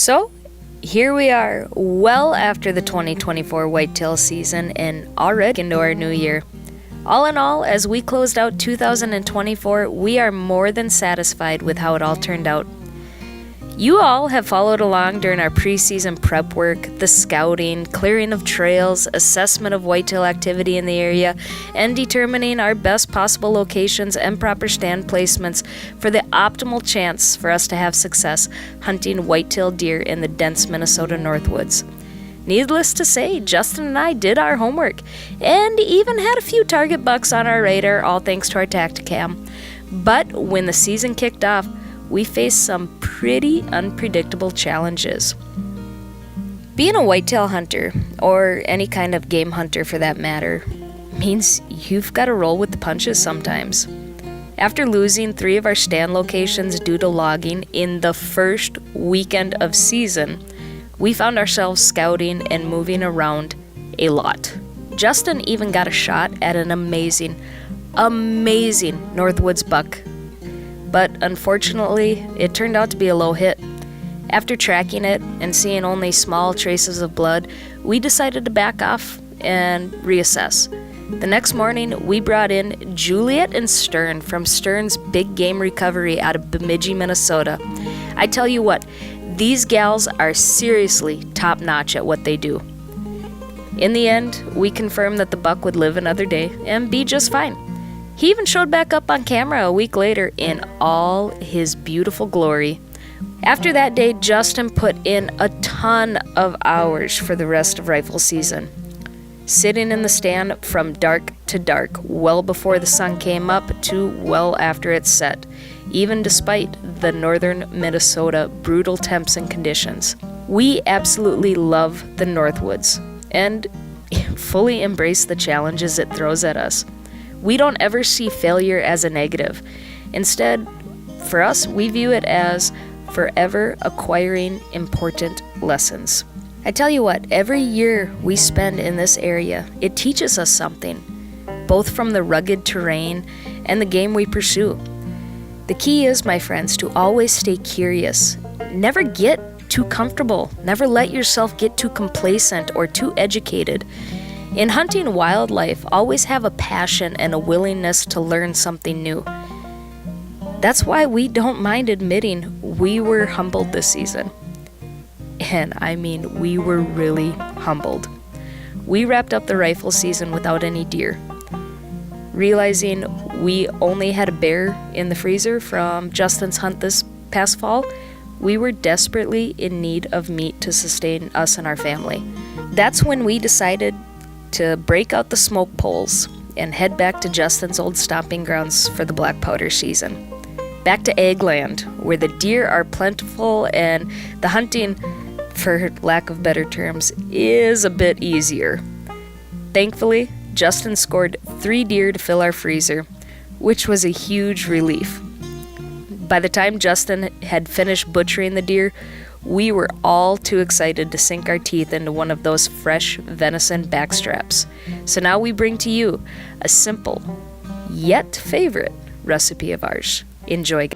So, here we are, well after the 2024 whitetail season and already into our new year. All in all, as we closed out 2024, we are more than satisfied with how it all turned out. You all have followed along during our preseason prep work, the scouting, clearing of trails, assessment of whitetail activity in the area, and determining our best possible locations and proper stand placements for the optimal chance for us to have success hunting whitetail deer in the dense Minnesota Northwoods. Needless to say, Justin and I did our homework and even had a few target bucks on our radar, all thanks to our Tacticam. But when the season kicked off, we faced some pretty unpredictable challenges. Being a whitetail hunter, or any kind of game hunter for that matter, means you've got to roll with the punches sometimes. After losing 3 of our stand locations due to logging in the first weekend of season, we found ourselves scouting and moving around a lot. Justin even got a shot at an amazing Northwoods buck. But unfortunately, it turned out to be a low hit. After tracking it and seeing only small traces of blood, we decided to back off and reassess. The next morning, we brought in Juliet and Stern from Stern's Big Game Recovery out of Bemidji, Minnesota. I tell you what, these gals are seriously top-notch at what they do. In the end, we confirmed that the buck would live another day and be just fine. He even showed back up on camera a week later in all his beautiful glory. After that day, Justin put in a ton of hours for the rest of rifle season, sitting in the stand from dark to dark, well before the sun came up to well after it set, even despite the northern Minnesota brutal temps and conditions. We absolutely love the Northwoods and fully embrace the challenges it throws at us. We don't ever see failure as a negative. Instead, for us, we view it as forever acquiring important lessons. I tell you what, every year we spend in this area, it teaches us something, both from the rugged terrain and the game we pursue. The key is, my friends, to always stay curious. Never get too comfortable. Never let yourself get too complacent or too educated. In hunting wildlife, always have a passion and a willingness to learn something new. That's why we don't mind admitting we were humbled this season. And I mean, we were really humbled. We wrapped up the rifle season without any deer. Realizing we only had a bear in the freezer from Justin's hunt this past fall, we were desperately in need of meat to sustain us and our family. That's when we decided to break out the smoke poles and head back to Justin's old stomping grounds for the black powder season. Back to Eggland, where the deer are plentiful and the hunting, for lack of better terms, is a bit easier. Thankfully, Justin scored 3 deer to fill our freezer, which was a huge relief. By the time Justin had finished butchering the deer, we were all too excited to sink our teeth into one of those fresh venison backstraps. So now we bring to you a simple, yet favorite recipe of ours. Enjoy.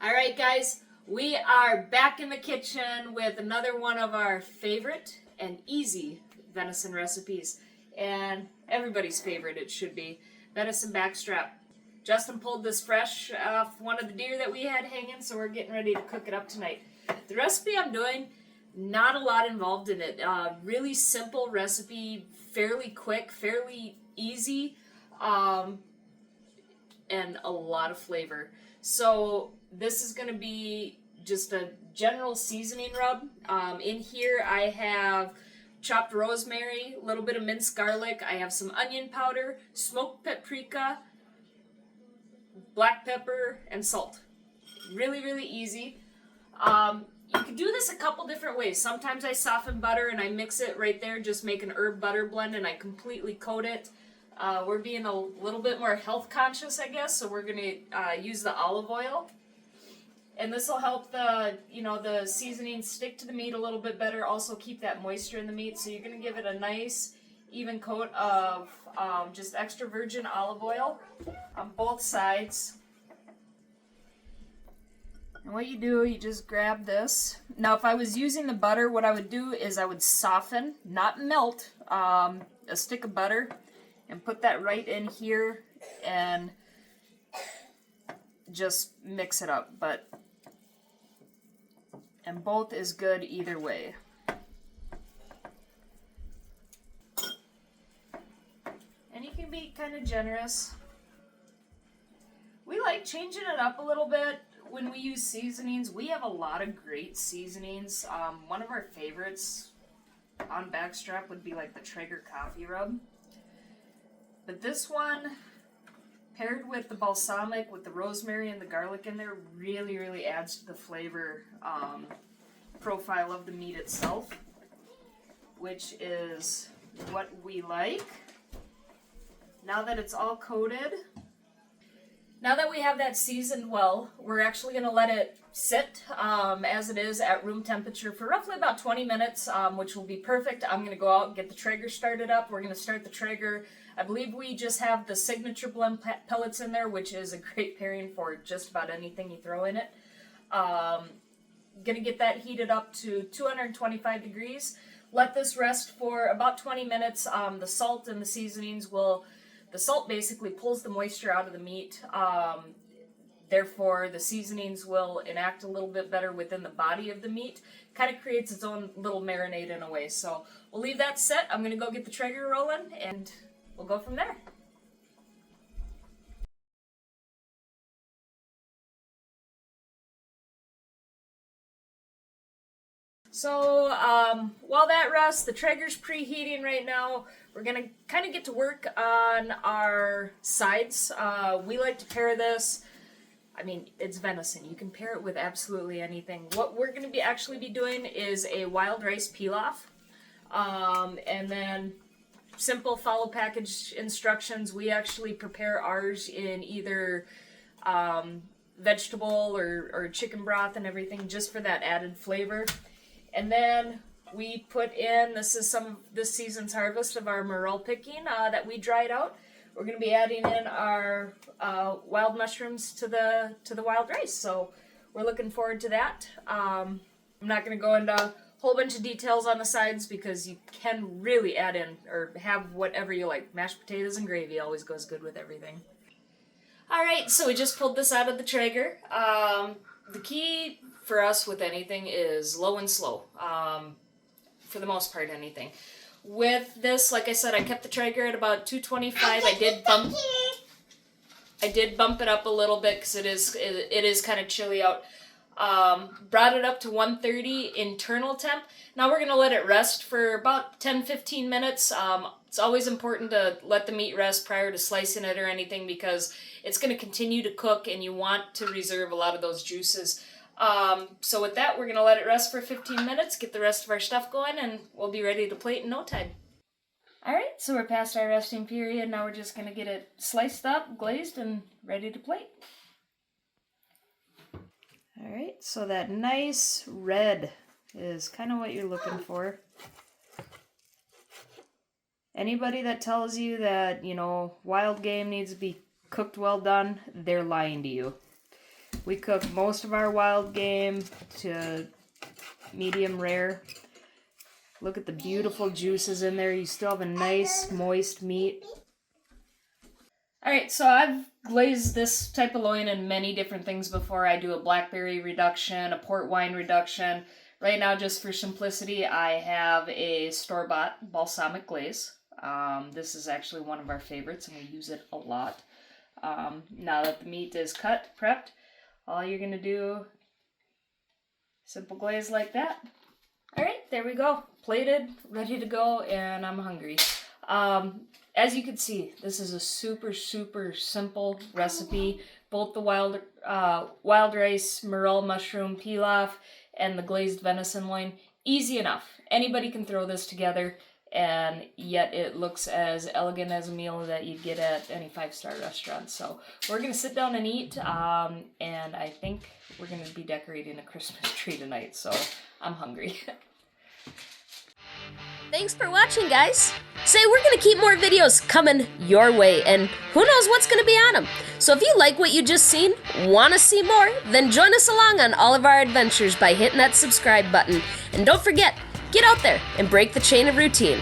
All right, guys, we are back in the kitchen with another one of our favorite and easy venison recipes. And everybody's favorite, it should be, venison backstrap. Justin pulled this fresh off one of the deer that we had hanging, so we're getting ready to cook it up tonight. The recipe I'm doing, not a lot involved in it. Really simple recipe, fairly quick, fairly easy, and a lot of flavor. So this is going to be just a general seasoning rub. In here I have chopped rosemary, a little bit of minced garlic. I have some onion powder, smoked paprika, black pepper, and salt. Really, really easy. You can do this a couple different ways. Sometimes I soften butter and I mix it right there, just make an herb butter blend and I completely coat it. We're being a little bit more health conscious, I guess, so we're going to use the olive oil. And this will help the seasoning stick to the meat a little bit better, also keep that moisture in the meat. So you're going to give it a nice even coat of just extra virgin olive oil on both sides. And what you do, you just grab this. Now, if I was using the butter, what I would do is I would soften, not melt, a stick of butter and put that right in here and just mix it up. And both is good either way. And you can be kind of generous. We like changing it up a little bit when we use seasonings. We have a lot of great seasonings. One of our favorites on Backstrap would be like the Traeger coffee rub. But this one, paired with the balsamic, with the rosemary and the garlic in there, really, really adds to the flavor profile of the meat itself, which is what we like. Now that it's all coated, now that we have that seasoned well, we're actually going to let it sit as it is at room temperature for roughly about 20 minutes, which will be perfect. I'm going to go out and get the Traeger started up. We're going to start the Traeger. I believe we just have the signature blend pellets in there, which is a great pairing for just about anything you throw in it. Going to get that heated up to 225 degrees. Let this rest for about 20 minutes. The salt and the seasonings will... The salt basically pulls the moisture out of the meat. Therefore, the seasonings will enact a little bit better within the body of the meat. Kind of creates its own little marinade in a way. So we'll leave that set. I'm going to go get the Traeger rolling, and we'll go from there. So while that rests, the Traeger's preheating right now. We're going to kind of get to work on our sides. We like to pair this. I mean, it's venison. You can pair it with absolutely anything. What we're going to actually be doing is a wild rice pilaf. And then simple follow package instructions. We actually prepare ours in either vegetable or chicken broth and everything just for that added flavor. And then we put in, this is some of this season's harvest of our morel picking that we dried out. We're going to be adding in our wild mushrooms to the wild rice. So we're looking forward to that. I'm not going to go into a whole bunch of details on the sides because you can really add in or have whatever you like. Mashed potatoes and gravy always goes good with everything. All right, so we just pulled this out of the Traeger. The key for us with anything is low and slow. For the most part, anything. With this, like I said, I kept the Traeger at about 225. I did bump it up a little bit because it is kind of chilly out. Brought it up to 130 internal temp. Now we're going to let it rest for about 10-15 minutes. It's always important to let the meat rest prior to slicing it or anything because it's going to continue to cook and you want to reserve a lot of those juices. So with that, we're going to let it rest for 15 minutes, get the rest of our stuff going, and we'll be ready to plate in no time. Alright, so we're past our resting period. Now we're just going to get it sliced up, glazed, and ready to plate. Alright, so that nice red is kind of what you're looking for. Anybody that tells you that, wild game needs to be cooked well done, they're lying to you. We cook most of our wild game to medium rare. Look at the beautiful juices in there. You still have a nice, moist meat. Alright, so I've glazed this type of loin in many different things before. I do a blackberry reduction, a port wine reduction. Right now, just for simplicity, I have a store-bought balsamic glaze. This is actually one of our favorites, and we use it a lot. Now that the meat is cut, prepped, all you're going to do, simple glaze like that. Alright, there we go. Plated, ready to go, and I'm hungry. As you can see, this is a super, super simple recipe. Both the wild rice, morel mushroom pilaf, and the glazed venison loin. Easy enough. Anybody can throw this together, and yet it looks as elegant as a meal that you'd get at any 5-star restaurant. So we're going to sit down and eat, and I think we're going to be decorating a Christmas tree tonight, so I'm hungry. Thanks for watching, guys! Say we're gonna keep more videos coming your way, and who knows what's gonna be on them. So if you like what you just seen, wanna see more, then join us along on all of our adventures by hitting that subscribe button. And don't forget, get out there and break the chain of routine.